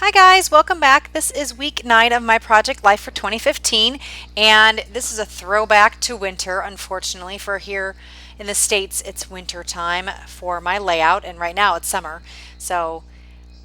Hi guys, welcome back. This is week 9 of my project life for 2015, and this is a throwback to winter. Unfortunately, for here in the States, it's winter time for my layout, and right now it's summer. So,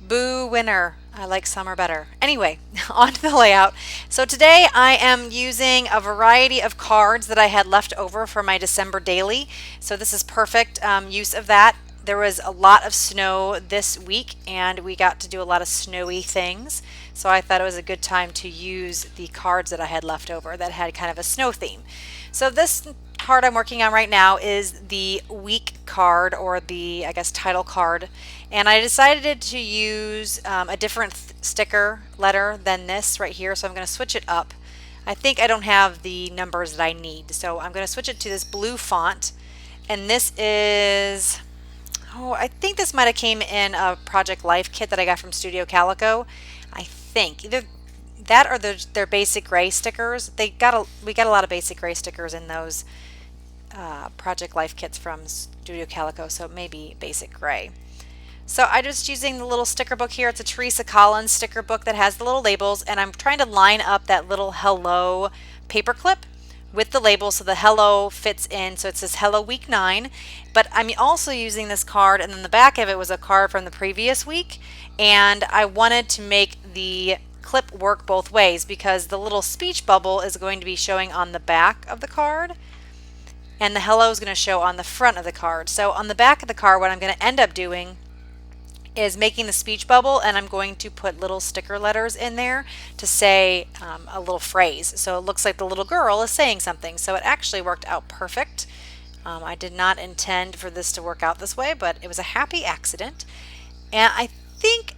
boo winter. I like summer better. Anyway, on to the layout. So today I am using a variety of cards that I had left over for my December daily. So this is perfect use of that. There was a lot of snow this week and we got to do a lot of snowy things. So I thought it was a good time to use the cards that I had left over that had kind of a snow theme. So this card I'm working on right now is the week card, or the, I guess, title card. And I decided to use a different sticker letter than this right here. So I'm going to switch it up. I think I don't have the numbers that I need. So I'm going to switch it to this blue font. And this is, oh, I think this might have came in a Project Life kit that I got from Studio Calico. I think either that or their basic gray stickers. We got a lot of basic gray stickers in those Project Life kits from Studio Calico, so maybe basic gray. So I'm just using the little sticker book here. It's a Teresa Collins sticker book that has the little labels, and I'm trying to line up that little hello paper clip with the label so the hello fits in. So it says hello week 9, but I'm also using this card, and then the back of it was a card from the previous week, and I wanted to make the clip work both ways because the little speech bubble is going to be showing on the back of the card and the hello is going to show on the front of the card. So on the back of the card, what I'm going to end up doing is making the speech bubble, and I'm going to put little sticker letters in there to say a little phrase. So it looks like the little girl is saying something. So it actually worked out perfect. I did not intend for this to work out this way, but it was a happy accident. And I think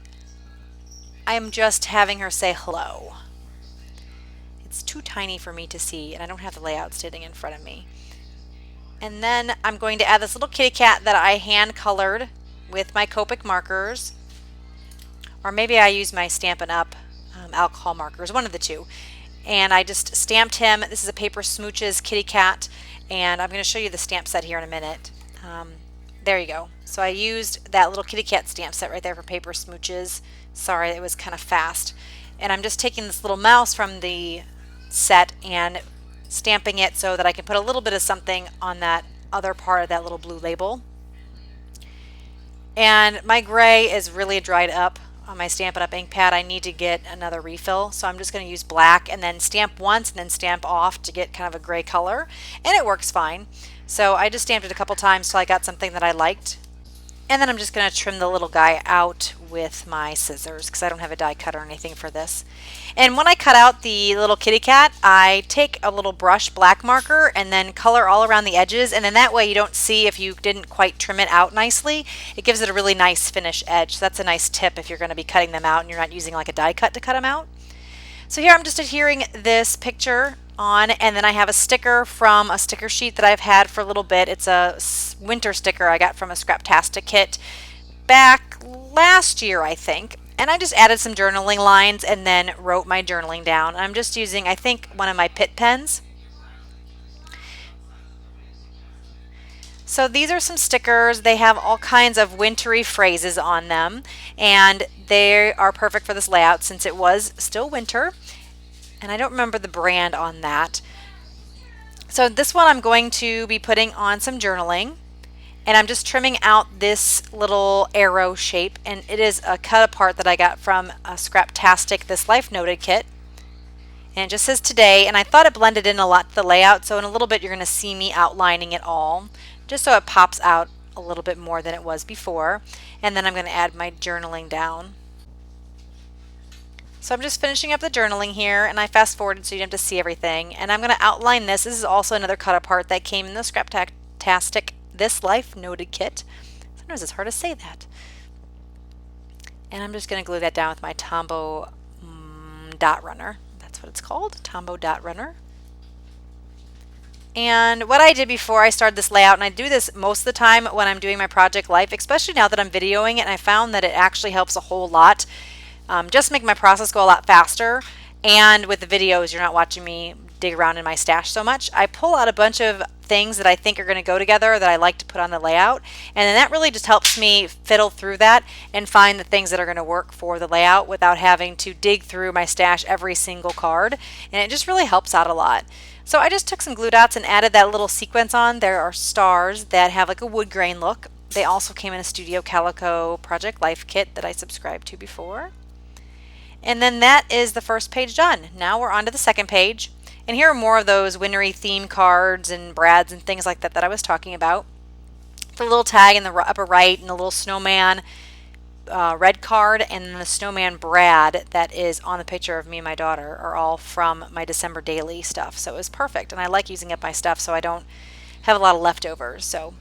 I'm just having her say hello. It's too tiny for me to see, and I don't have the layout sitting in front of me. And then I'm going to add this little kitty cat that I hand colored with my Copic markers, or maybe I use my Stampin' Up! Alcohol markers, one of the two. And I just stamped him. This is a Paper Smooches kitty cat, and I'm going to show you the stamp set here in a minute. There you go. So I used that little kitty cat stamp set right there for Paper Smooches. Sorry, it was kind of fast. And I'm just taking this little mouse from the set and stamping it so that I can put a little bit of something on that other part of that little blue label. And my gray is really dried up on my Stampin' Up! Ink pad. I need to get another refill, so I'm just going to use black and then stamp once and then stamp off to get kind of a gray color, and it works fine. So I just stamped it a couple times till I got something that I liked. And then I'm just going to trim the little guy out with my scissors because I don't have a die cutter or anything for this. And when I cut out the little kitty cat, I take a little brush black marker and then color all around the edges, and then that way you don't see if you didn't quite trim it out nicely. It gives it a really nice finish edge. So that's a nice tip if you're going to be cutting them out and you're not using like a die cut to cut them out. So here I'm just adhering this picture on, and then I have a sticker from a sticker sheet that I've had for a little bit. It's a winter sticker I got from a Scraptastic kit back last year, I think. And I just added some journaling lines and then wrote my journaling down. I'm just using, I think, one of my Pitt pens. So these are some stickers. They have all kinds of wintry phrases on them, and they are perfect for this layout since it was still winter. And I don't remember the brand on that. So this one I'm going to be putting on some journaling, and I'm just trimming out this little arrow shape, and it is a cut apart that I got from a Scraptastic This Life Noted kit. And it just says today, and I thought it blended in a lot to the layout, so in a little bit you're going to see me outlining it all, just so it pops out a little bit more than it was before. And then I'm going to add my journaling down. So I'm just finishing up the journaling here, and I fast forwarded so you don't have to see everything. And I'm going to outline this. This is also another cut apart that came in the Scraptastic This Life Noted kit. Sometimes it's hard to say that. And I'm just going to glue that down with my Tombow dot runner. That's what it's called, Tombow dot runner. And what I did before I started this layout, and I do this most of the time when I'm doing my project life, especially now that I'm videoing it, and I found that it actually helps a whole lot. Just make my process go a lot faster, and with the videos you're not watching me dig around in my stash so much, I pull out a bunch of things that I think are going to go together that I like to put on the layout, and then that really just helps me fiddle through that and find the things that are going to work for the layout without having to dig through my stash every single card, and it just really helps out a lot. So I just took some glue dots and added that little sequence on. There are stars that have like a wood grain look. They also came in a Studio Calico Project Life kit that I subscribed to before. And then that is the first page done. Now we're on to the second page. And here are more of those wintry theme cards and brads and things like that that I was talking about. The little tag in the upper right and the little snowman red card and then the snowman brad that is on the picture of me and my daughter are all from my December daily stuff. So it was perfect. And I like using up my stuff so I don't have a lot of leftovers. So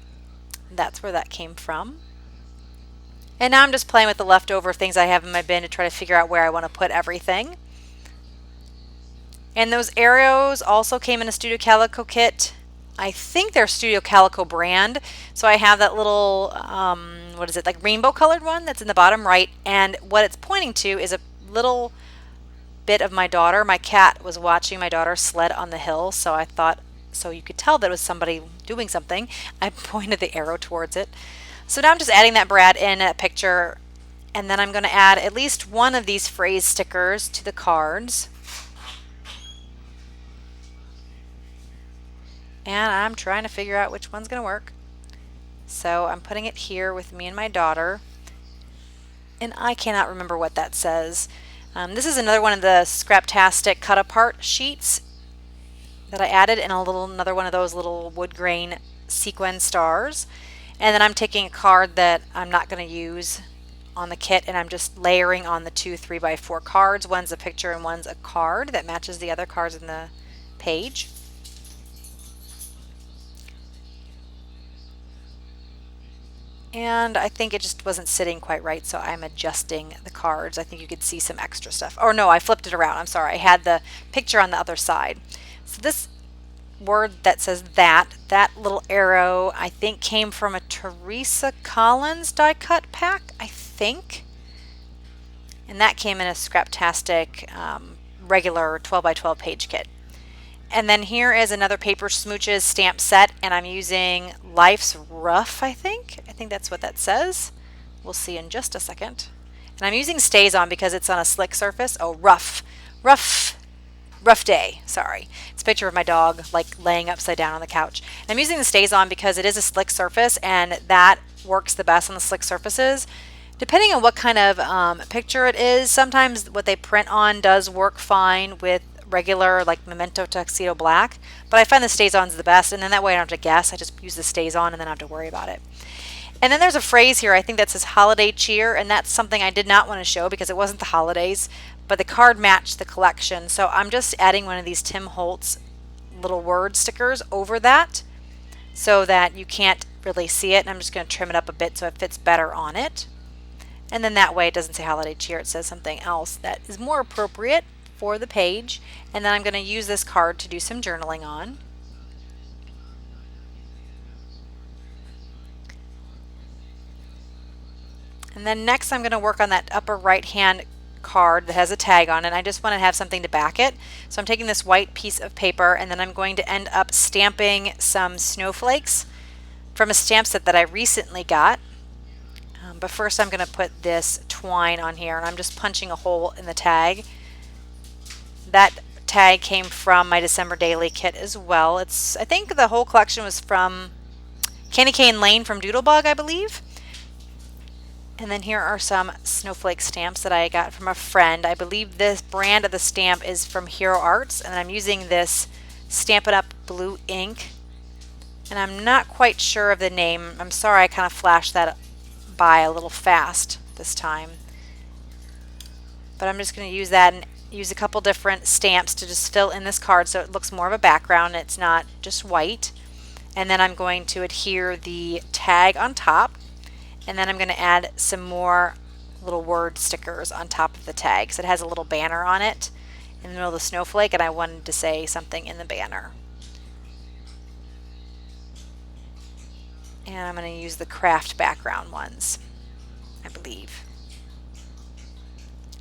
that's where that came from. And now I'm just playing with the leftover things I have in my bin to try to figure out where I want to put everything. And those arrows also came in a Studio Calico kit. I think they're Studio Calico brand. So I have that little, what is it, like rainbow colored one that's in the bottom right. And what it's pointing to is a little bit of my daughter. My cat was watching my daughter sled on the hill. So I thought, so you could tell that it was somebody doing something. I pointed the arrow towards it. So now I'm just adding that brad in a picture. And then I'm going to add at least one of these phrase stickers to the cards. And I'm trying to figure out which one's going to work. So I'm putting it here with me and my daughter. And I cannot remember what that says. This is another one of the Scraptastic cut apart sheets that I added in another one of those little wood grain sequin stars. And then I'm taking a card that I'm not going to use on the kit and I'm just layering on the two 3x4 cards. One's a picture and one's a card that matches the other cards in the page. And I think it just wasn't sitting quite right, so I'm adjusting the cards. I think you could see some extra stuff. Or no, I flipped it around. I'm sorry. I had the picture on the other side. So this word that says that little arrow, I think came from a Teresa Collins die cut pack, I think. And that came in a Scraptastic regular 12x12 page kit. And then here is another Paper Smooches stamp set, and I'm using Life's Rough, I think. I think that's what that says. We'll see in just a second. And I'm using StazOn because it's on a slick surface. Oh, rough day, sorry. It's a picture of my dog like laying upside down on the couch. And I'm using the StazOn because it is a slick surface, and that works the best on the slick surfaces. Depending on what kind of picture it is, sometimes what they print on does work fine with regular like Memento Tuxedo Black, but I find the StazOn's the best, and then that way I don't have to guess. I just use the StazOn and then I don't have to worry about it. And then there's a phrase here I think that says holiday cheer, and that's something I did not want to show because it wasn't the holidays, but the card matched the collection. So I'm just adding one of these Tim Holtz little word stickers over that so that you can't really see it, and I'm just going to trim it up a bit so it fits better on it. And then that way it doesn't say holiday cheer, it says something else that is more appropriate for the page. And then I'm going to use this card to do some journaling on. And then next I'm going to work on that upper right hand card that has a tag on it. I just want to have something to back it. So I'm taking this white piece of paper and then I'm going to end up stamping some snowflakes from a stamp set that I recently got. But first I'm going to put this twine on here, and I'm just punching a hole in the tag. That tag came from my December Daily kit as well. I think the whole collection was from Candy Cane Lane from Doodlebug, I believe. And then here are some snowflake stamps that I got from a friend. I believe this brand of the stamp is from Hero Arts, and I'm using this Stampin' Up! Blue ink. And I'm not quite sure of the name. I'm sorry I kind of flashed that by a little fast this time. But I'm just going to use that and use a couple different stamps to just fill in this card so it looks more of a background. It's not just white. And then I'm going to adhere the tag on top. And then I'm going to add some more little word stickers on top of the tag. So it has a little banner on it in the middle of the snowflake, and I wanted to say something in the banner. And I'm going to use the craft background ones, I believe.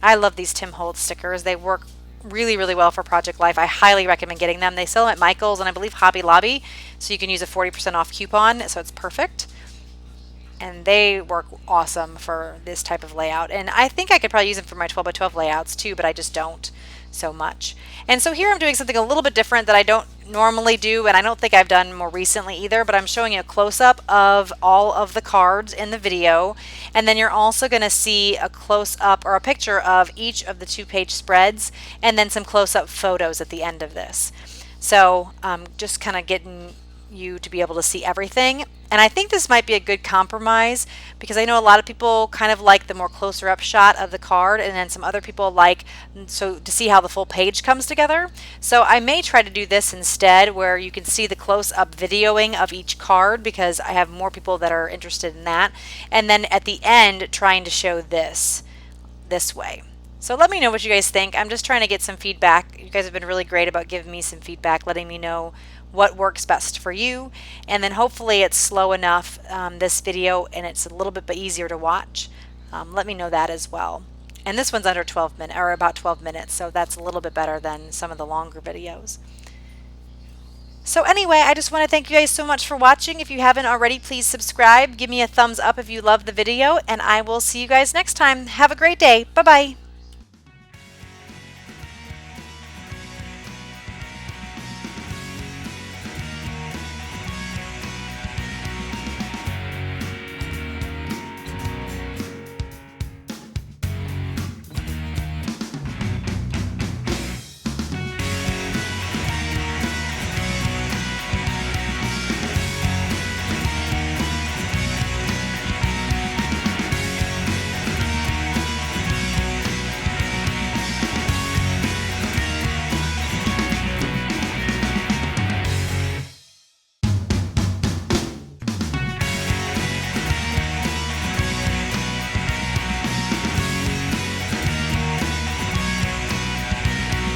I love these Tim Holtz stickers. They work really, really well for Project Life. I highly recommend getting them. They sell them at Michael's and I believe Hobby Lobby, so you can use a 40% off coupon, so it's perfect. And they work awesome for this type of layout. And I think I could probably use them for my 12 by 12 layouts too, but I just don't so much. And so here I'm doing something a little bit different that I don't normally do, and I don't think I've done more recently either, but I'm showing you a close-up of all of the cards in the video, and then you're also going to see a close-up or a picture of each of the 2-page spreads, and then some close-up photos at the end of this. So just kind of getting you to be able to see everything. And I think this might be a good compromise because I know a lot of people kind of like the more closer up shot of the card, and then some other people like so to see how the full page comes together. So I may try to do this instead where you can see the close up videoing of each card because I have more people that are interested in that. And then at the end trying to show this way. So let me know what you guys think. I'm just trying to get some feedback. You guys have been really great about giving me some feedback, letting me know what works best for you. And then hopefully it's slow enough, this video, and it's a little bit easier to watch. Let me know that as well. And this one's under 12 minutes, or about 12 minutes, so that's a little bit better than some of the longer videos. So anyway, I just want to thank you guys so much for watching. If you haven't already, please subscribe. Give me a thumbs up if you love the video, and I will see you guys next time. Have a great day. Bye-bye.